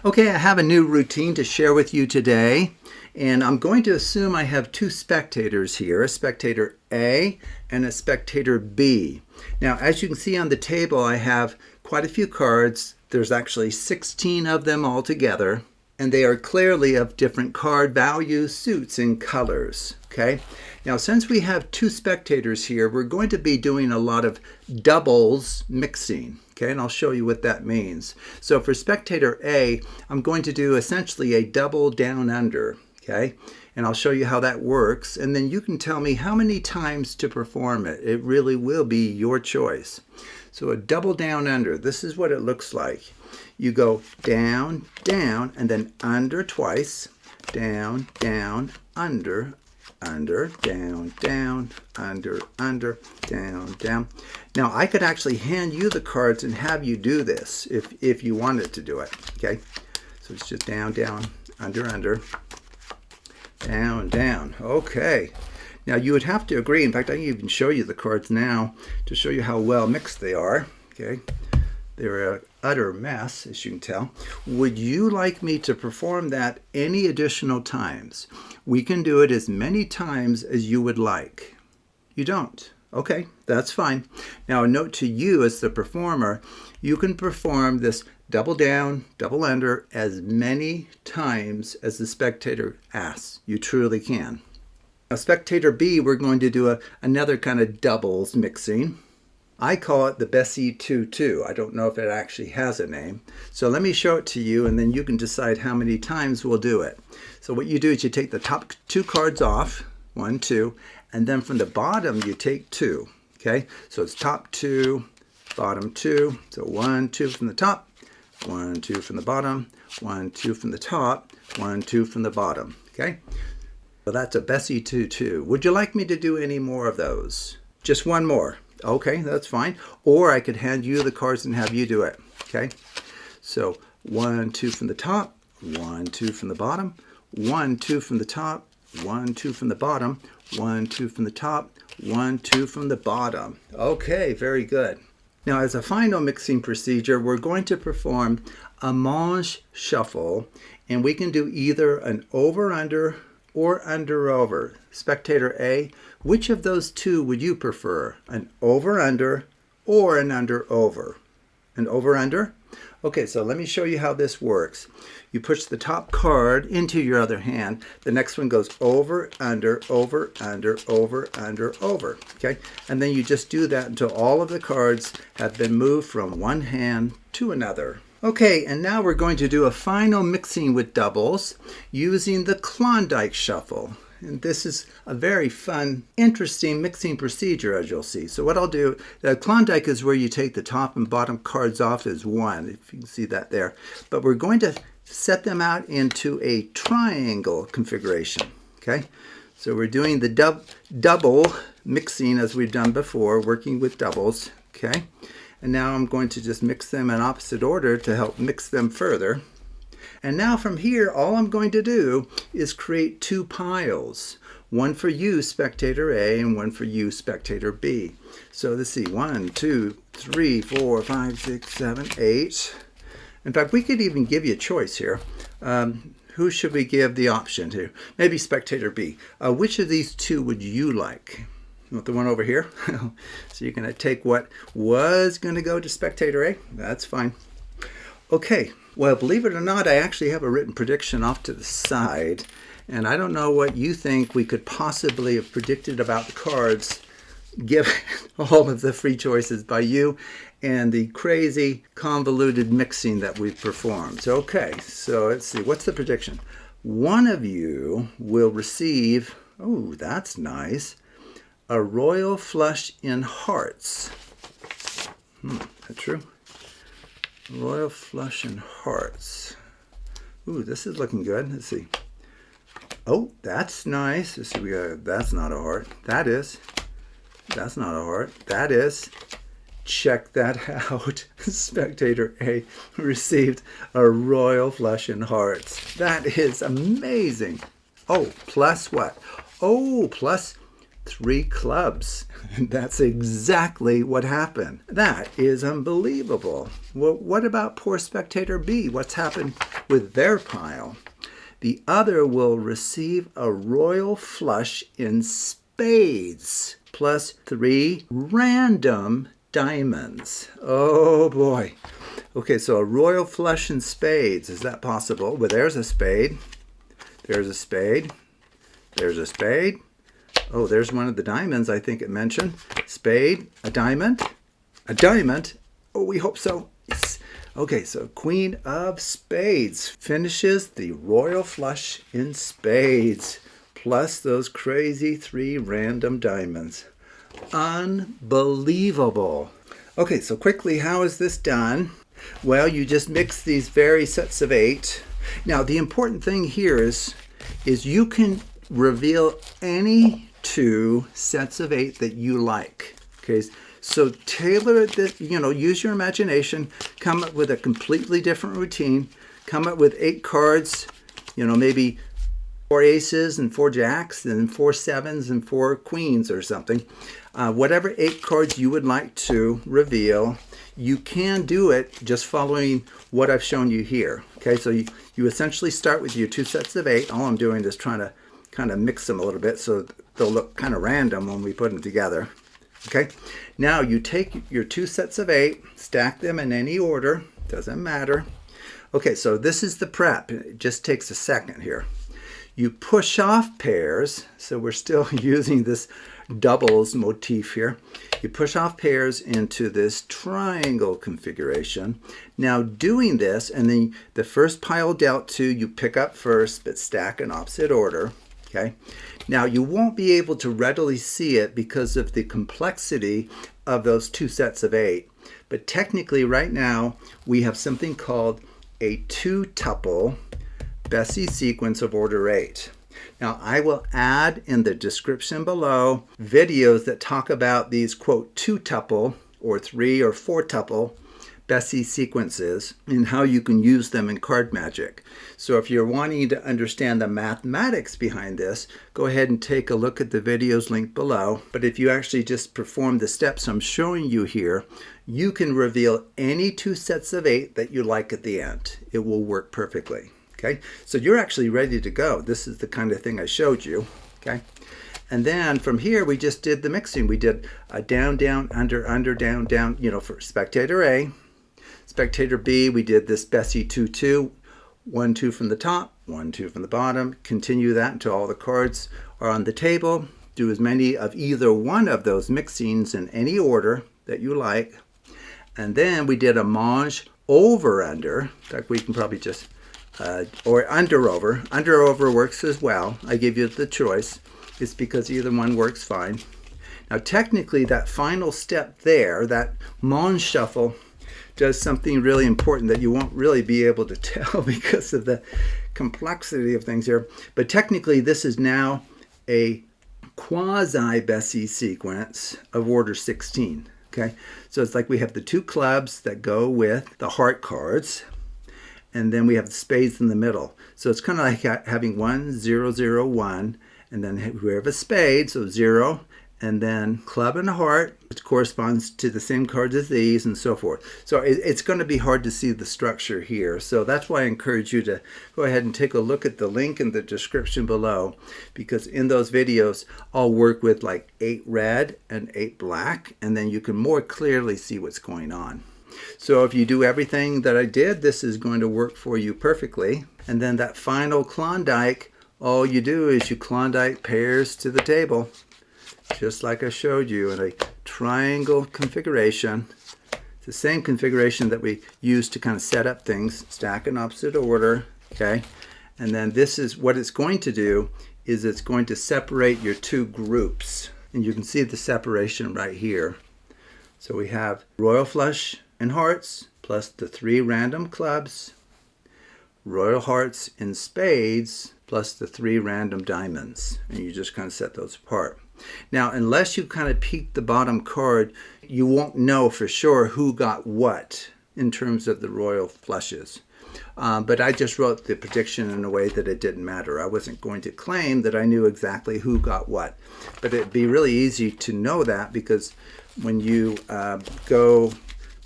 Okay, I have a new routine to share with you today, and I'm going to assume I have two spectators here, a spectator A and a spectator B. Now, as you can see on the table, I have quite a few cards. There's actually 16 of them altogether, and they are clearly of different card values, suits, and colors. Okay, now since we have two spectators here, we're going to be doing a lot of doubles mixing. Okay, and I'll show you what that means. So for spectator A, I'm going to do essentially a double down under. Okay, and I'll show you how that works, and then you can tell me how many times to perform it. It really will be your choice. So a double down under, this is what it looks like. You go down, down, and then under twice. Down, down, under, down, down, under, down, down. Now, I could actually hand you the cards and have you do this if you wanted to do it, okay? So it's just down, down, under, down, down. Okay. Now, you would have to agree. In fact, I can even show you the cards now to show you how well mixed they are, okay? They're an utter mess, as you can tell. Would you like me to perform that any additional times? We can do it as many times as you would like. You don't? Okay, that's fine. Now, a note to you as the performer, you can perform this double down, double under as many times as the spectator asks. You truly can. Now, spectator B, we're going to do another kind of doubles mixing. I call it the Bessey 2-2. I don't know if it actually has a name. So let me show it to you, and then you can decide how many times we'll do it. So what you do is you take the top two cards off, 1, 2, and then from the bottom you take 2. Okay, so it's top 2, bottom 2. So 1, 2 from the top, 1, 2 from the bottom, 1, 2 from the top, 1, 2 from the bottom. Okay, so that's a Bessey 2-2. Would you like me to do any more of those? Just one more. Okay, that's fine. Or I could hand you the cards and have you do it. Okay, so 1, 2 from the top, 1, 2 from the bottom, 1, 2 from the top, 1, 2 from the bottom, 1, 2 from the top, 1, 2 from the bottom. Okay, very good. Now, as a final mixing procedure, we're going to perform a mange shuffle, and we can do either an over-under or under-over. Spectator A, which of those two would you prefer? An over-under or an under-over? An over-under? Okay, so let me show you how this works. You push the top card into your other hand. The next one goes over, under, over, under, over, under, over. Okay, and then you just do that until all of the cards have been moved from one hand to another. Okay, and now we're going to do a final mixing with doubles using the Klondike Shuffle. And this is a very fun, interesting mixing procedure, as you'll see. So what I'll do, the Klondike is where you take the top and bottom cards off as one, if you can see that there. But we're going to set them out into a triangle configuration, okay? So we're doing the double mixing as we've done before, working with doubles, okay? And now I'm going to just mix them in opposite order to help mix them further. And now from here, all I'm going to do is create two piles. One for you, spectator A, and one for you, spectator B. So let's see, 1, 2, 3, 4, 5, 6, 7, 8. In fact, we could even give you a choice here. Who should we give the option to? Maybe spectator B. Which of these two would you like? You want the one over here? So you're going to take what was going to go to spectator A. That's fine. Okay, well, believe it or not, I actually have a written prediction off to the side. And I don't know what you think we could possibly have predicted about the cards, given all of the free choices by you and the crazy convoluted mixing that we've performed. So, okay, so let's see. What's the prediction? One of you will receive, oh, that's nice, a royal flush in hearts. That's true. Royal flush in hearts. Ooh, this is looking good. Let's see. Oh, that's nice. Let's see. We got. That's not a heart. That is. That's not a heart. That is. Check that out. Spectator A received a royal flush in hearts. That is amazing. Oh, plus what? Oh, plus 3 clubs. That's exactly what happened. That is unbelievable. Well, what about poor spectator B? What's happened with their pile? The other will receive a royal flush in spades plus 3 random diamonds. Oh boy. Okay, so a royal flush in spades. Is that possible? Well, there's a spade. There's a spade. There's a spade. Oh, there's one of the diamonds I think it mentioned. Spade, a diamond. A diamond. Oh, we hope so. Yes. Okay, so Queen of Spades finishes the royal flush in spades, plus those crazy 3 random diamonds. Unbelievable. Okay, so quickly, how is this done? Well, you just mix these various sets of 8. Now, the important thing here is you can reveal any 2 sets of 8 that you like. Okay, so tailor it, use your imagination, come up with a completely different routine, come up with 8 cards, maybe 4 aces and 4 jacks and 4 sevens and 4 queens or something. Whatever 8 cards you would like to reveal, you can do it just following what I've shown you here. Okay, so you essentially start with your 2 sets of 8. All I'm doing is trying to kind of mix them a little bit so they'll look kind of random when we put them together. Okay, now you take your 2 sets of 8, stack them in any order, doesn't matter. Okay, so this is the prep. It just takes a second here. You push off pairs, so we're still using this doubles motif here. You push off pairs into this triangle configuration. Now doing this, and then the first pile dealt to, you pick up first, but stack in opposite order. Okay. Now you won't be able to readily see it because of the complexity of those 2 sets of 8. But technically right now we have something called a 2-tuple Bessey sequence of order 8. Now I will add in the description below videos that talk about these quote 2-tuple or 3 or 4-tuple Bessey sequences and how you can use them in card magic. So if you're wanting to understand the mathematics behind this, go ahead and take a look at the videos linked below. But if you actually just perform the steps I'm showing you here, you can reveal any 2 sets of 8 that you like at the end. It will work perfectly. Okay, so you're actually ready to go. This is the kind of thing I showed you. Okay, and then from here we just did the mixing. We did a down, down, under, down, down, for spectator A. Spectator B, we did this Bessey 2-2, 1-2 from the top, 1-2 from the bottom. Continue that until all the cards are on the table. Do as many of either one of those mixings in any order that you like. And then we did a mange over-under. In fact, we can probably just, or under-over. Under-over works as well. I give you the choice. It's because either one works fine. Now, technically, that final step there, that mange shuffle, does something really important that you won't really be able to tell because of the complexity of things here. But technically, this is now a quasi-Bessey sequence of order 16. Okay, so it's like we have the 2 clubs that go with the heart cards, and then we have the spades in the middle. So it's kind of like having 1, 0, 0, 1, and then we have a spade, so 0, and then club and a heart, which corresponds to the same cards as these, and so forth. So it's going to be hard to see the structure here. So that's why I encourage you to go ahead and take a look at the link in the description below, because in those videos, I'll work with like 8 red and 8 black, and then you can more clearly see what's going on. So if you do everything that I did, this is going to work for you perfectly. And then that final Klondike, all you do is you Klondike pairs to the table, just like I showed you in a triangle configuration. It's the same configuration that we use to kind of set up things, stack in opposite order, okay? And then this is what it's going to do, is it's going to separate your 2 groups. And you can see the separation right here. So we have royal flush and hearts, plus the 3 random clubs, royal hearts and spades, plus the 3 random diamonds. And you just kind of set those apart. Now, unless you kind of peek the bottom card, you won't know for sure who got what in terms of the royal flushes. But I just wrote the prediction in a way that it didn't matter. I wasn't going to claim that I knew exactly who got what. But it'd be really easy to know that, because when you go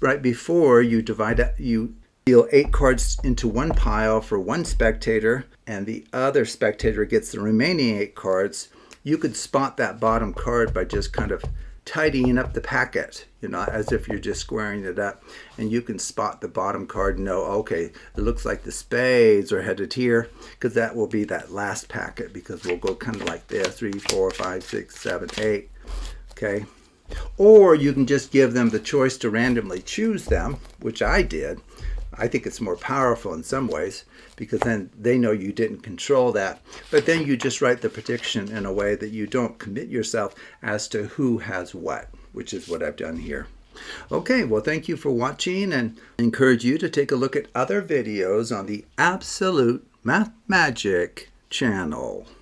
right before you divide up, you deal 8 cards into one pile for one spectator, and the other spectator gets the remaining 8 cards. You could spot that bottom card by just kind of tidying up the packet, as if you're just squaring it up, and you can spot the bottom card and know, okay, it looks like the spades are headed here, because that will be that last packet, because we'll go kind of like this, 3, 4, 5, 6, 7, 8, okay? Or you can just give them the choice to randomly choose them, which I did. I think it's more powerful in some ways, because then they know you didn't control that. But then you just write the prediction in a way that you don't commit yourself as to who has what, which is what I've done here. Okay, well, thank you for watching, and I encourage you to take a look at other videos on the Absolute Math Magic channel.